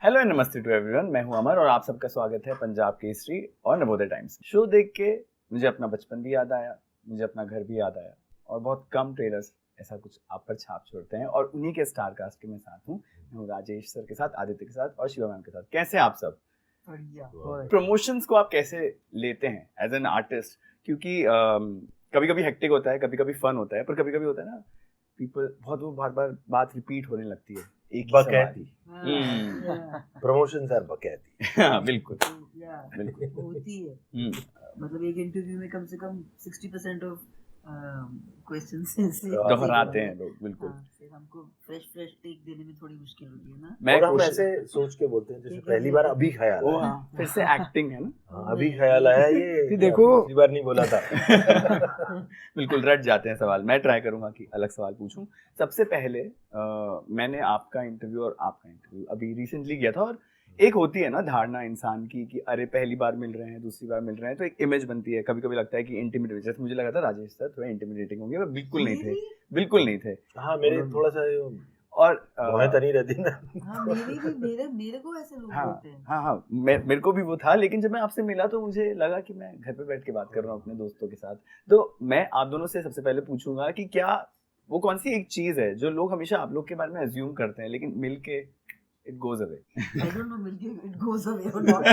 Hello and नमस्ते to everyone, मैं हूं अमर और आप सबका स्वागत है पंजाब केसरी और नवोदय टाइम्स। शो देख के मुझे अपना बचपन भी याद आया, मुझे अपना घर भी याद आया और बहुत कम ट्रेलर्स ऐसा कुछ आप पर छाप छोड़ते हैं। और उन्हीं के स्टार कास्ट के मैं साथ हूं। मैं हूं राजेश सर के साथ, आदित्य के साथ और शिवा मैम के साथ। कैसे आप सब? प्रमोशंस को आप कैसे लेते हैं एज एन आर्टिस्ट? क्योंकि कभी कभी हेक्टिक होता है, कभी कभी फन होता है, पर कभी कभी होता है ना पीपल बहुत वो बार बार बात रिपीट होने लगती है, एक ही सवाल। प्रमोशंस आर बकैती। हाँ, बिल्कुल बिल्कुल होती है। मतलब एक इंटरव्यू में कम से कम 60% ऑफ क्वेश्चंस से दोहराते हैं लोग। बिल्कुल फिर हमको फ्रेश टेक देने में थोड़ी मुश्किल होती है ना। और हम ऐसे सोच के बोलते हैं जैसे पहली बार अभी ख्याल आया। हाँ, फिर से एक्टिंग है ना। अभी ख्याल आया, ये देखो पिछली बार नहीं बोला था। बिल्कुल रट जाते हैं सवाल। मैं ट्राई करूंगा कि अलग सवाल पूछूं। सबसे पहले मैंने आपका इंटरव्यू और आपका इंटरव्यू अभी रिसेंटली किया था और एक होती है ना धारणा इंसान की कि अरे पहली बार मिल रहे हैं, दूसरी बार मिल रहे हैं, तो एक इमेज बनती है। कभी कभी लगता है कि इंटिमिडेट, जैसे मुझे लगा था राजेश सर थोड़ा इंटिमिडेटिंग होंगे, पर बिल्कुल नहीं थे, बिल्कुल नहीं थे। हाँ, मेरे थोड़ा सा और तो नहीं रहती ना। हाँ, मेरे को ऐसे लोग बोलते हैं। हाँ, मेरे को भी वो था, लेकिन जब मैं आपसे मिला तो मुझे लगा कि मैं घर पे बैठ के बात कर रहा हूँ अपने दोस्तों के साथ। तो मैं आप दोनों से सबसे पहले पूछूंगा कि क्या वो कौन सी एक चीज है जो लोग हमेशा आप लोग के बारे में अज्यूम करते हैं, लेकिन मिल के it goes away. I don't know, maybe it goes away or not.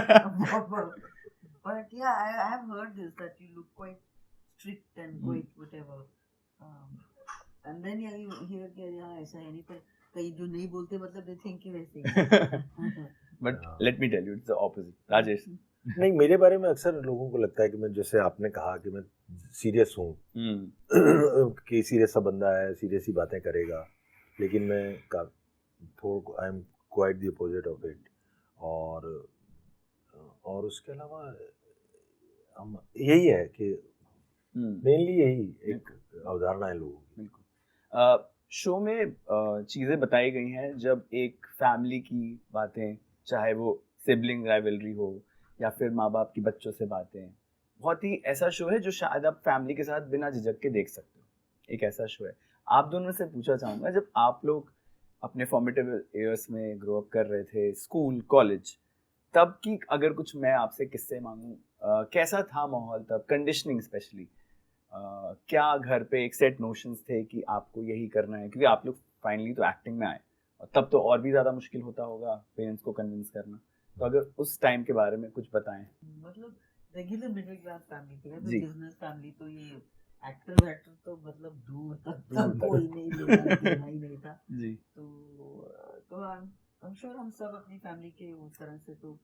But yeah, I have heard this, that you look quite strict and quite whatever. And then yeah, you hear कि यार ऐसा है नहीं, पर कई जो नहीं बोलते मतलब they think कि वैसे ही। But let me tell you, it's the opposite. Rajesh? नहीं, मेरे बारे में अक्सर लोगों को लगता है कि मैं, जैसे आपने कहा कि मैं सीरियस हूँ, कि सीरियस सा बंदा है, सीरियस ही बातें करेगा, लेकिन मैं I am quite the opposite of it. और उसके अलावा हम यही है कि मेनली यही एक अवधारणा है लोगों की। बिल्कुल। शो में चीज़ें बताई गई हैं जब एक फैमिली की बातें, चाहे वो सिबलिंग राइवलरी हो या फिर माँ बाप की बच्चों से बातें, बहुत ही ऐसा शो है जो शायद आप फैमिली के साथ बिना झिझक के देख सकते हो। एक ऐसा शो है। आप दोनों से पूछना चाहूँगा, जब आप लोग अपने फॉर्मेटिव ईयर्स में ग्रो अप कर रहे थे, स्कूल कॉलेज, तब की अगर कुछ मैं आपसे किस्से मांगूं, कैसा था माहौल तब, कंडीशनिंग स्पेशली? क्या घर पे एक सेट नोशंस थे कि आपको यही करना है? क्योंकि आप लोग फाइनली तो एक्टिंग में आए और तब तो और भी ज़्यादा मुश्किल होता होगा पेरेंट्स को कन्विंस करना। तो अगर उस टाइम के बारे में कुछ बताएं। मतलब रेगुलर मिडिल क्लास फैमिली थी, तो बिजनेस फैमिली, तो ये एक्टर तो मतलब दूर तक कोई नहीं था जी। तो I'm sure हम सब अपनी फैमिली के उस तरह से तो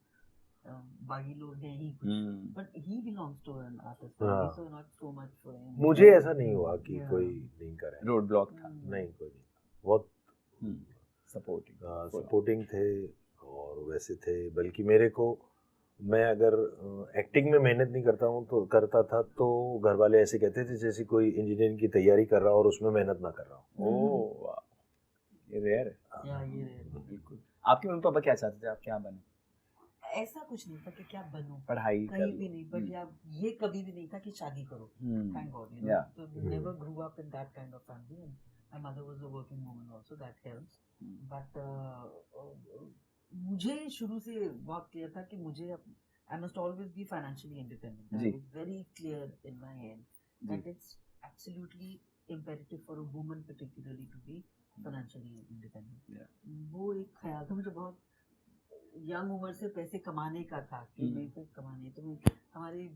बागी लोग हैं ही कुछ, but he belongs to an artist family, so not so much for him. मुझे ऐसा नहीं हुआ कि कोई नहीं करे, रोड ब्लॉक था? नहीं, कोई नहीं, बहुत सपोर्टिंग थे और वैसे थे। बल्कि मेरे को, मैं अगर एक्टिंग में मेहनत नहीं करता था तो घर वाले ऐसे कहते थे जैसे कोई इंजीनियरिंग की तैयारी कर रहा हो और उसमें मेहनत ना कर रहा हो। ओह, ये रेयर है। ये रेयर। बिल्कुल। आपके मम्मी पापा क्या चाहते थे आप क्या बने? ऐसा कुछ नहीं था कि क्या बनूं, पढ़ाई कहीं भी नहीं, बट या ये कभी भी नहीं था कि शादी करो। Thank God, you know, so never grew up in that kind of family. And my mother was a working woman also, that helps. But मुझे शुरू से बहुत क्लियर था कि मुझे I must always be financially independent. I was very clear in my head that it's absolutely imperative for a woman particularly to be financially independent. वो एक ख्याल था मुझे, बहुत यंग उम्र से पैसे कमाने का था कि मेरे को कमाने। तो हमारे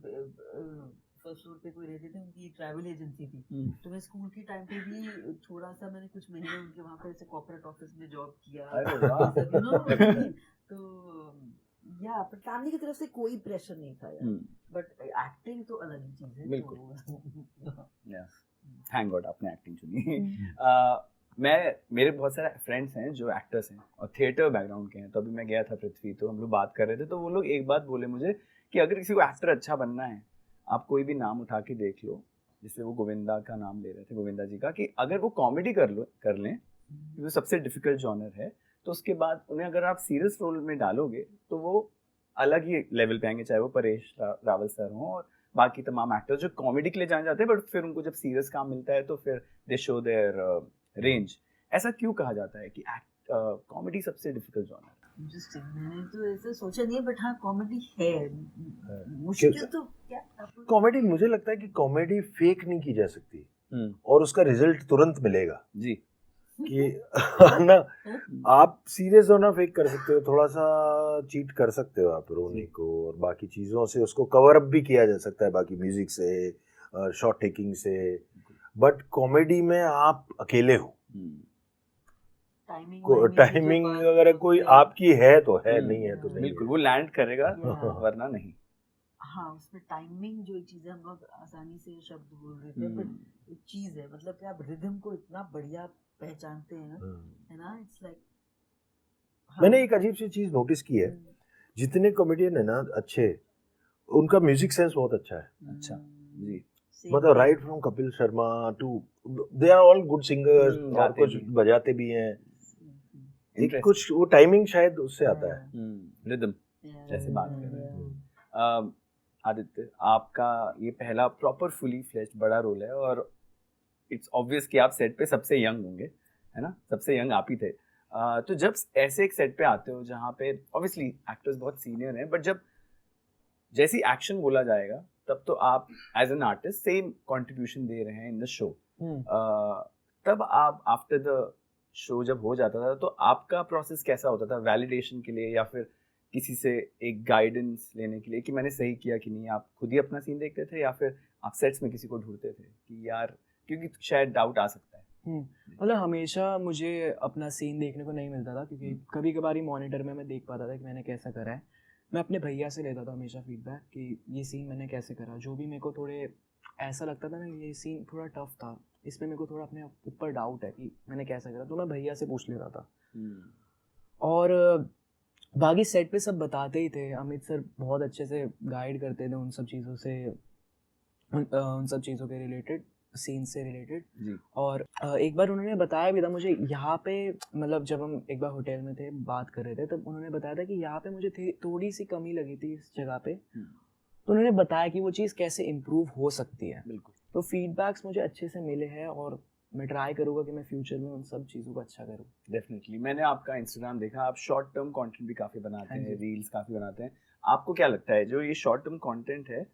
फर्स्ट फ्लोर पे कोई रहते थे, उनकी ट्रैवल एजेंसी थी, तो मैं स्कूल के टाइम पे भी थोड़ा सा मैंने कुछ महीने उनके वहाँ पे ऐसे कॉर्पोरेट ऑफिस में जॉब किया। तो या पर फैमिली की तरफ से कोई प्रेशर नहीं था यार, बट एक्टिंग तो अलग ही चीज है। बिल्कुल। थैंक गॉड आपने एक्टिंग चुनी। मेरे बहुत सारे फ्रेंड्स हैं जो एक्टर्स हैं और थिएटर बैकग्राउंड के हैं। तो अभी मैं गया था पृथ्वी, तो हम लोग बात कर रहे थे, तो वो लोग एक बात बोले मुझे कि अगर किसी को एक्टर अच्छा बनना है, आप कोई भी नाम उठा के देख लो। जैसे वो गोविंदा का नाम ले रहे थे, गोविंदा जी का, कि अगर वो कॉमेडी कर लें, वो सबसे डिफिकल्ट जॉनर है, तो उसके बाद उन्हें अगर आप सीरियस रोल में डालोगे तो वो अलग ही लेवल पे आएंगे, चाहे वो परेश रावल सर हों और बाकी तमाम एक्टर्स जो कॉमेडी के लिए जाने जाते हैं, बट फिर उनको जब सीरियस काम मिलता है तो फिर दे शो देयर रेंज। ऐसा क्यों कहा जाता है कि कॉमेडी सबसे डिफिकल्ट जॉनर है? इंटरेस्टिंग, मैंने तो ऐसे सोचा नहीं, बट हाँ कॉमेडी है मुश्किल तो क्या। कॉमेडी, मुझे लगता है कि कॉमेडी फेक नहीं की जा सकती और उसका रिजल्ट तुरंत मिलेगा जी कि ना आप सीरियस होना फेक कर सकते हो, थोड़ा सा चीट कर सकते हो आप रोने को, और बाकी चीज़ों से उसको कवर अप भी किया जा सकता है, बाकी म्यूजिक से, शॉट टेकिंग से, बट कॉमेडी में आप अकेले हो। टाइमिंग अगर कोई आपकी है तो है, नहीं है तो नहीं, बिल्कुल वो लैंड करेगा वरना नहीं। हाँ, उसमें टाइमिंग जो चीज़ है, हम लोग आसानी से शब्द बोल रहे थे, बट एक चीज़ है, मतलब कि आप रिदम को इतना बढ़िया पहचानते हैं, है ना, इट्स लाइक। मैंने एक अजीब सी चीज़ नोटिस की है, जितने कॉमेडियन है ना अच्छे, उनका म्यूजिक सेंस बहुत अच्छा है। अच्छा जी, मतलब right from Kapil Sharma to, they are all good singers, और कुछ बजाते भी हैं, एक कुछ वो टाइमिंग शायद उससे आता है, रिदम जैसे बात कर रहे हैं। आदित्य, आपका ये पहला प्रॉपर फुली फ्लेश्ड बड़ा रोल है, और इट्स ऑब्वियस कि आप सेट पे सबसे यंग होंगे, है ना, सबसे यंग आप ही थे। तो जब ऐसे एक सेट पे आते हो जहाँ पे ऑब्वियसली एक्टर्स बहुत सीनियर हैं, बट जब जैसी एक्शन बोला जाएगा तब तो आप as an artist same contribution दे रहे हैं इन द शो, तब आप आफ्टर द शो जब हो जाता था तो आपका प्रोसेस कैसा होता था वैलिडेशन के लिए, या फिर किसी से एक गाइडेंस लेने के लिए कि मैंने सही किया कि नहीं? आप खुद ही अपना सीन देखते थे या फिर आप सेट्स में किसी को ढूंढते थे कि यार, क्योंकि शायद डाउट आ सकता है। मतलब हमेशा मुझे अपना सीन देखने को नहीं मिलता था, क्योंकि कभी कभार ही मॉनिटर में मैं देख पाता था कि मैंने कैसा करा है। मैं अपने भैया से लेता था हमेशा फीडबैक कि ये सीन मैंने कैसे करा, जो भी मेरे को थोड़े ऐसा लगता था ना ये सीन थोड़ा टफ था, इसमें मेरे को थोड़ा अपने ऊपर डाउट है कि मैंने कैसा करा, तो मैं भैया से पूछ लेता था। और बाकी सेट पे सब बताते ही थे, अमित सर बहुत अच्छे से गाइड करते थे उन सब चीज़ों से, उन सब चीज़ों के रिलेटेड, सीन से रिलेटेड। और एक बार उन्होंने बताया भी था मुझे यहाँ पे, मतलब जब हम एक बार होटल में थे बात कर रहे थे, तब उन्होंने बताया था कि यहाँ पे मुझे थोड़ी सी कमी लगी थी इस जगह पे, तो उन्होंने बताया कि वो चीज़ कैसे इम्प्रूव हो सकती है। बिल्कुल। तो फीडबैक्स मुझे अच्छे से मिले हैं, और मैं ट्राई करूँगा कि मैं फ्यूचर में उन सब चीज़ों को अच्छा करूँ। डेफिनेटली। मैंने आपका इंस्टाग्राम देखा, आप शॉर्ट टर्म कंटेंट भी काफ़ी बनाते हैं, रील्स काफ़ी बनाते हैं। आपको क्या लगता है जो ये शॉर्ट टर्म कंटेंट है,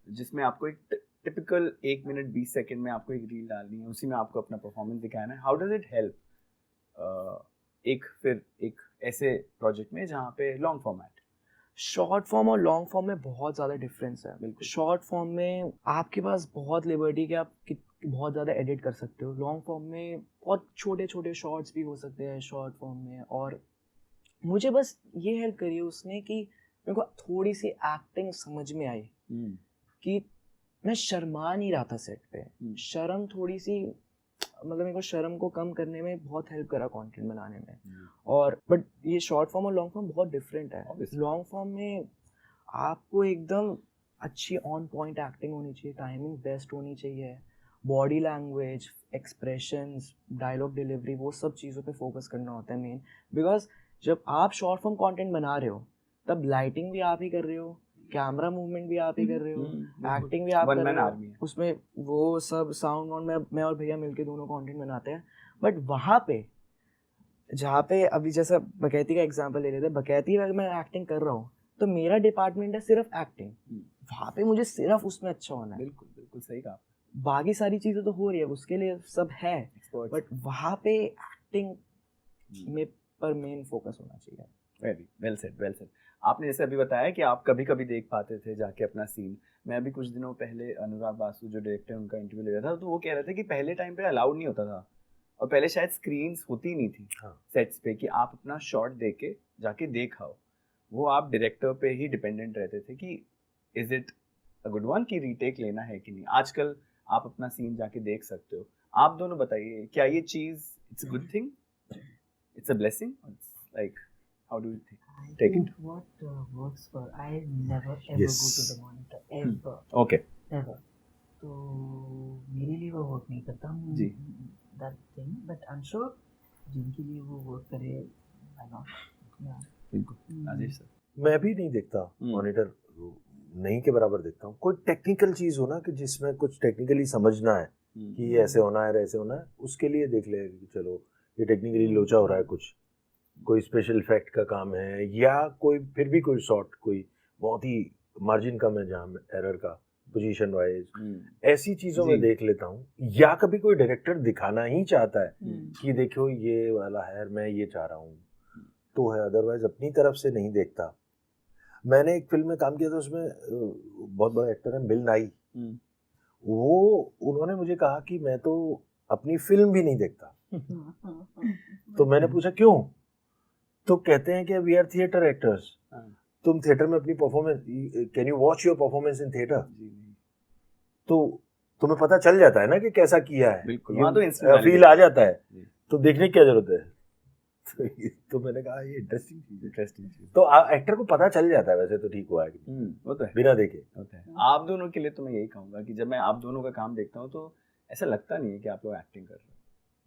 जिसमें आपको एक टिपिकल 1 मिनट 20 सेकंड में आपको एक रील डालनी है, उसी में आपको अपना परफॉर्मेंस दिखाना है, हाउ डज इट हेल्प एक ऐसे प्रोजेक्ट में जहाँ पे लॉन्ग फॉर्मेट? शॉर्ट फॉर्म और लॉन्ग फॉर्म में बहुत ज़्यादा डिफरेंस है। बिल्कुल। शॉर्ट फॉर्म में आपके पास बहुत लिबर्टी कि आप बहुत ज़्यादा एडिट कर सकते हो, लॉन्ग फॉर्म में बहुत छोटे छोटे शॉर्ट्स भी हो सकते हैं शॉर्ट फॉर्म में। और मुझे बस ये हेल्प करी है उसने कि मेरे को थोड़ी सी एक्टिंग समझ में आई, कि मैं शर्मा नहीं रहा था सेट पे। शर्म थोड़ी सी, मतलब मेरे को शर्म को कम करने में बहुत हेल्प करा कंटेंट बनाने में। और बट ये शॉर्ट फॉर्म और लॉन्ग फॉर्म बहुत डिफरेंट है। लॉन्ग फॉर्म में आपको एकदम अच्छी ऑन पॉइंट एक्टिंग होनी चाहिए, टाइमिंग बेस्ट होनी चाहिए, body language, expressions, dialogue delivery, वो सब चीज़ों पे फोकस करना होता है मेन। बिकॉज जब आप शॉर्ट फॉर्म कंटेंट बना रहे हो तब लाइटिंग भी आप ही कर रहे हो, कैमरा मूवमेंट भी आप ही कर रहे हो, एक्टिंग भी आप कर रहे हो, उसमें वो सब साउंड वाउंड मैं और भैया मिलके दोनों कंटेंट बनाते हैं। बट वहाँ पे जहाँ पे अभी जैसा बकैती का एग्जांपल ले लेते हैं, बकैती में मैं एक्टिंग कर रहा हूँ तो मेरा डिपार्टमेंट है सिर्फ एक्टिंग, वहाँ पे मुझे सिर्फ उसमें अच्छा होना है। बिल्कुल बिल्कुल सही कहा। बाकी सारी चीज़ें तो हो रही है, उसके लिए सब है, बट वहाँ पे एक्टिंग में पर मेन फोकस होना चाहिए। Very well said, well said. आपने जैसे अभी बताया कि आप कभी कभी देख पाते थे जाके अपना सीन। मैं अभी कुछ दिनों पहले अनुराग बासु जो डायरेक्टर हैं उनका इंटरव्यू ले रहा था, तो वो कह रहे थे कि पहले टाइम पे अलाउड नहीं होता था, और पहले शायद स्क्रीन्स होती नहीं थी सेट्स पे कि आप अपना शॉट दे के जाके देखाओ। वो आप डायरेक्टर पे ही डिपेंडेंट रहते थे कि is it a good one, की रीटेक लेना है कि नहीं। आजकल आप अपना सीन जाके देख सकते हो। आप दोनों बताइए, क्या ये चीज़ it's a good thing, it's a blessing, like how do you take it? What works for, I never ever go to the monitor ever. Okay. Ever. तो मेरे लिए वो वर्क नहीं करता जी, that thing, but I'm sure जिनके लिए वो work करे, why not? बिल्कुल। राजेश सर? मैं भी नहीं देखता मॉनिटर, नहीं के बराबर देखता हूँ। कोई टेक्निकल चीज़ हो ना कि जिसमें कुछ टेक्निकली समझना है कि ये ऐसे होना है ऐसे होना है, उसके लिए देख ले कि चलो ये टेक्निकली लोचा हो रहा है कुछ, कोई स्पेशल इफेक्ट का काम है, या कोई फिर भी कोई शॉट कोई बहुत ही मार्जिन कम है जहाँ एरर का पोजीशन वाइज, ऐसी चीजों में जी। देख लेता हूँ। या कभी कोई डायरेक्टर दिखाना ही चाहता है कि देखो ये वाला है, मैं ये चाह रहा हूँ तो है, अदरवाइज अपनी तरफ से नहीं देखता। मैंने एक फिल्म में काम किया था, उसमें बहुत बड़ा एक्टर है बिल नाई, वो उन्होंने मुझे कहा कि मैं तो अपनी फिल्म भी नहीं देखता। तो मैंने पूछा क्यों? तो कहते हैं कि वी आर थिएटर एक्टर्स, तुम थिएटर में अपनी performance, can you watch your performance in theatre? तो तुम्हें पता चल जाता है ना कि कैसा किया है, बिल्कुल, वहाँ तो instant फील आ जाता है, तो देखने की क्या जरूरत है? तो मैंने कहा ये इंटरेस्टिंग चीज। तो एक्टर को पता चल जाता है, वैसे तो ठीक हुआ है वो तो है, बिना देखे होता है। आप दोनों के लिए तो मैं यही कहूँगा कि जब मैं आप दोनों का काम देखता हूँ तो ऐसा लगता नहीं है कि आप लोग एक्टिंग कर रहे हो।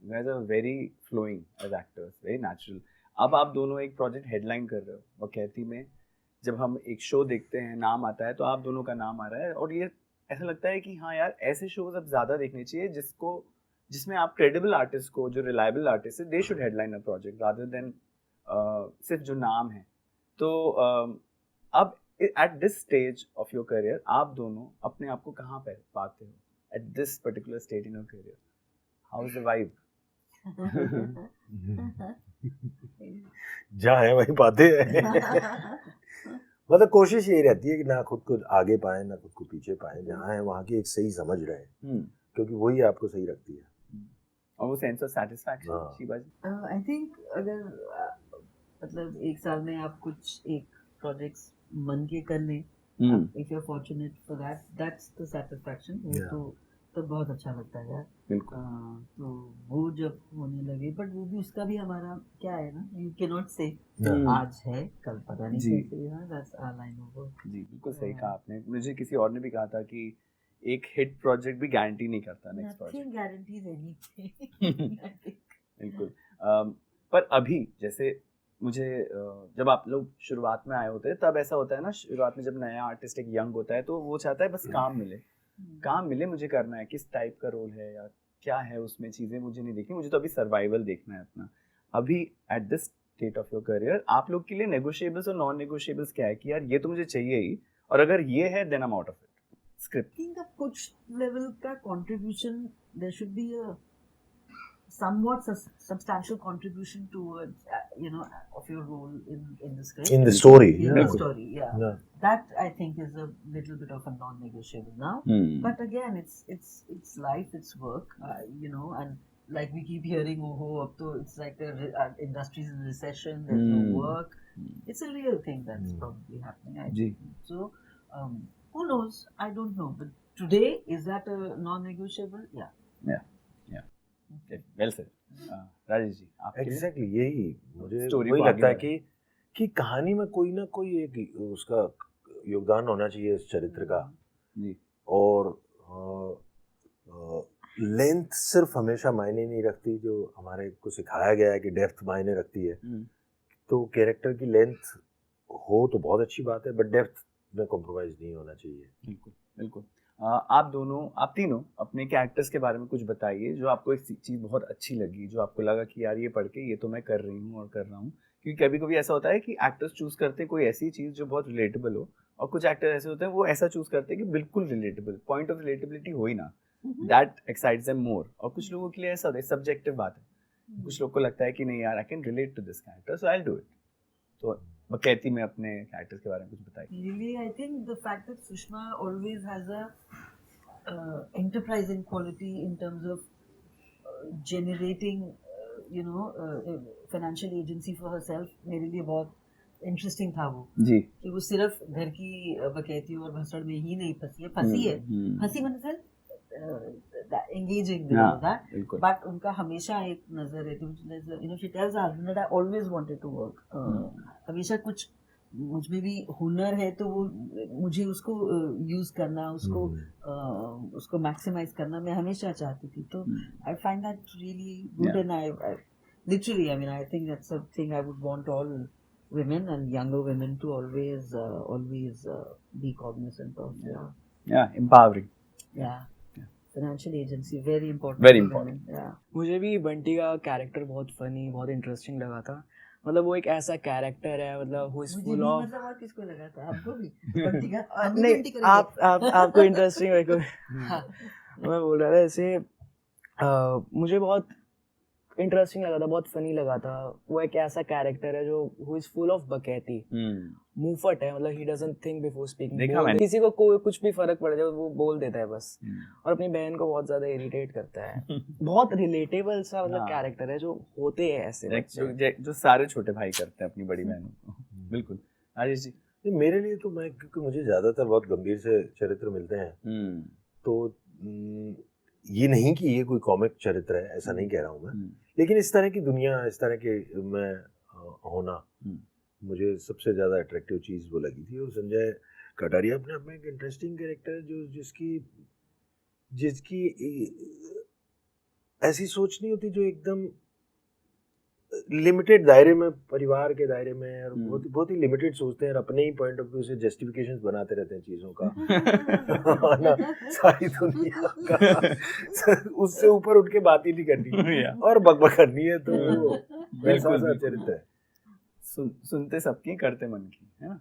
You guys are very flowing as actors, very natural. अब आप दोनों एक प्रोजेक्ट हेडलाइन कर रहे हो, वो कहती में जब हम एक शो देखते हैं, नाम आता है तो आप दोनों का नाम आ रहा है, और ये ऐसा लगता है कि हाँ यार ऐसे शोज अब ज़्यादा देखने चाहिए जिसमें आप क्रेडिबल आर्टिस्ट को, जो रिलायबल आर्टिस्ट है, they should headline a project rather than सिर्फ जो नाम है। तो अब at this stage of your career आप दोनों अपने आप को कहाँ पे पाते हो? At this particular stage in your career, how is the vibe? जहाँ है वहीं पाते हैं। मतलब कोशिश यही रहती है कि ना खुद को आगे पाए ना खुद को पीछे पाए, जहाँ है वहाँ की एक सही समझ रहे, क्योंकि वही आपको सही रखती है। और वो sense of satisfaction, Shivaji? I think अगर मतलब एक साल में आप कुछ एक प्रोजेक्ट्स मन के कर लें, if you are fortunate for that, that's the satisfaction. वो तो बहुत अच्छा लगता है यार। बिल्कुल। तो वो जब होने लगे, बट वो भी उसका भी हमारा क्या है ना, यू कैन नॉट से आज है कल पता नहीं कैसे, that's our line of work. जी बिल्कुल सही कहा आपने। मुझे किसी और ने भी कहा था कि एक हिट प्रोजेक्ट भी गारंटी नहीं करता next project. Nothing guarantees anything. बिल्कुल। पर अभी जैसे मुझे जब आप लोग शुरुआत में आए होते हैं तब ऐसा होता है ना, शुरुआत में जब नया आर्टिस्ट एक यंग होता है तो वो चाहता है बस काम मिले मुझे करना है, किस टाइप का रोल है या क्या है उसमें, चीज़ें मुझे नहीं देखनी, मुझे तो अभी सर्वाइवल देखना है अपना। अभी at this state of your career आप लोग के लिए नेगोशिएबल्स और नॉन नेगोशिएबल्स क्या है कि यार ये तो मुझे चाहिए ही, और अगर ये है then I am out of it? Script think कुछ लेवल का contribution, there should be a somewhat substantial contribution towards of your role in the script, in the story. That I think is a little bit of a non-negotiable now. But again, it's life, it's work, and like we keep hearing, up to it's like the industry's in recession, there's no work. It's a real thing that's probably happening, I think. So who knows, I don't know, but today is that a non-negotiable? Yeah. Well said. Rajesh ji, आपके exactly यही मुझे वही लगता है कि कहानी में कोई ना कोई एक उसका योगदान होना चाहिए इस चरित्र का जी। और लेंथ सिर्फ हमेशा मायने नहीं रखती, जो हमारे को सिखाया गया है कि डेप्थ मायने रखती है। तो कैरेक्टर की लेंथ हो तो बहुत अच्छी बात है, बट डेप्थ में कॉम्प्रोमाइज नहीं होना चाहिए। बिल्कुल बिल्कुल। आप तीनों अपने कैरेक्टर्स के बारे में कुछ बताइए जो आपको एक चीज़ बहुत अच्छी लगी, जो आपको लगा कि यार ये पढ़ के ये तो मैं कर रही हूँ और कर रहा हूँ। क्योंकि कभी कभी ऐसा होता है कि एक्टर्स चूज करते हैं कोई ऐसी चीज़ जो बहुत रिलेटेबल हो, और कुछ एक्टर ऐसे होते हैं वो ऐसा चूज करते हैं कि बिल्कुल रिलेटेबल, पॉइंट ऑफ रिलेटेबिलिटी हो ही ना, दैट एक्साइट्स देम मोर। और कुछ लोगों के लिए ऐसा होता है, सब्जेक्टिव बात है, कुछ लोग को लगता है कि नहीं यार I can relate to this character so I will do it. तो बकैती में अपने कैरेक्टर्स के बारे में कुछ बताइए। Really, I think the fact that Sushma always has a enterprising quality in terms of generating financial agency for herself, मेरे लिए बहुत इंटरेस्टिंग था वो जी, कि वो सिर्फ घर की बकैती और भसड़ में ही नहीं फंसी है, फंसी मतलब engaging with that, but उनका हमेशा एक नजर है, she tells her husband that I always wanted to work, हमेशा कुछ मुझ में भी हुनर है तो वो मुझे उसको यूज करना, उसको मैक्सिमाइज करना मैं हमेशा चाहती थी। तो I find that really good, and I literally I think that's a thing I would want all women and younger women to always be cognizant of. empowering. Financial agency very important. Very important. Yeah. मुझे भी बंटी का character बहुत funny, बहुत interesting लगा था। मतलब वो एक ऐसा कैरेक्टर है, मतलब हु इज मुझे फुल नहीं, ऑफ मतलब और किसको लगा था? आपको भी? बंटी का हम भी नहीं, बंटी करेंगे। आपको इंटरेस्टिंग मेरे को हाँ, मैं बोल रहा था ऐसे मुझे बहुत इंटरेस्टिंग लगा था, बहुत फनी लगा था। वो एक ऐसा कैरेक्टर है जो हु इज फुल ऑफ बकैती, मुंहफट है, मतलब he doesn't think before speaking. देखा मैंने। किसी को कोई कुछ भी फर्क पड़ जाए वो बोल देता है बस, और अपनी बहन को बहुत ज्यादा इरिटेट करता है। बहुत रिलेटेबल सा मतलब हाँ। कैरेक्टर है, जो होते हैं ऐसे बच्चे। जो सारे छोटे भाई करते हैं अपनी बड़ी बहनों को। बिल्कुल। आशीष जी। नहीं, मेरे लिए तो मैं, क्योंकि मुझे ज़्यादातर बहुत गंभीर से चरित्र मिलते हैं, तो ये नहीं कि ये कोई कॉमिक चरित्र है, ऐसा नहीं कह रहा हूँ मैं, लेकिन इस तरह की दुनिया, इस तरह के मैं होना मुझे सबसे ज़्यादा अट्रैक्टिव चीज़ वो लगी थी। और संजय कटारिया अपने आप में एक इंटरेस्टिंग कैरेक्टर है, जो जिसकी ऐसी सोच नहीं होती, जो एकदम लिमिटेड दायरे में, परिवार के दायरे में, और बहुत ही लिमिटेड सोचते हैं, और अपने ही पॉइंट ऑफ व्यू से जस्टिफिकेशंस बनाते रहते हैं चीज़ों का। ना सारी दुनिया का उससे ऊपर उठ के बात ही नहीं करनी और बकबक करनी है, तो वो वैसा सा चरित्र है। सुनते सबकी, करते मन की, है ना?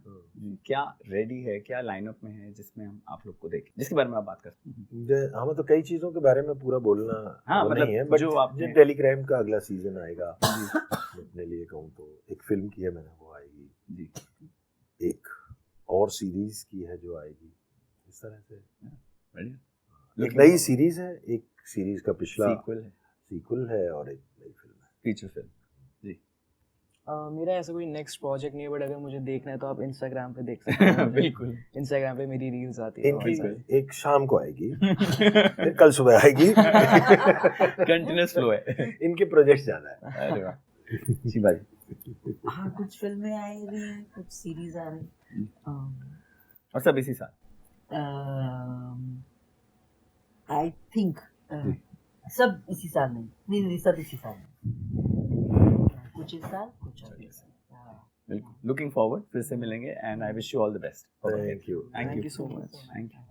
क्या रेडी है, क्या लाइनअप में है जिसमें हम आप लोग को देखें, जिसके बारे में आप बात करते हैं? हमें तो कई चीज़ों के बारे में पूरा बोलना मतलब नहीं है, बट जो जब टेलीक्राइम का अगला सीजन आएगा, अपने लिए कहूँ तो एक फिल्म की है मैंने, वो आएगी जी, एक और सीरीज की है जो आएगी, इस तरह से एक नई सीरीज है, एक सीरीज का पिछला सीक्वल है, और एक नई फिल्म है, फीचर फिल्म। मेरा ऐसा कोई नेक्स्ट प्रोजेक्ट नहीं है, बट अगर मुझे देखना है तो आप इंस्टाग्राम पे देख सकते हैं। बिल्कुल, इंस्टाग्राम पे मेरी रील्स आती है। इनकी एक शाम को आएगी, फिर कल सुबह आएगी। कंटिन्यूअस फ्लो है, इनके प्रोजेक्ट ज़्यादा है। अरे वाह जी भाई। हाँ, कुछ फिल्में आ रही हैं, कुछ सीरीज आ रही हैं, और सब इसी साल आई थिंक सब इसी साल नहीं, सब इसी साल कुछ इस साल, कुछ अगले साल। बिल्कुल, लुकिंग फॉरवर्ड, फिर से मिलेंगे, and I wish you all the best. Thank you so much. Thank you.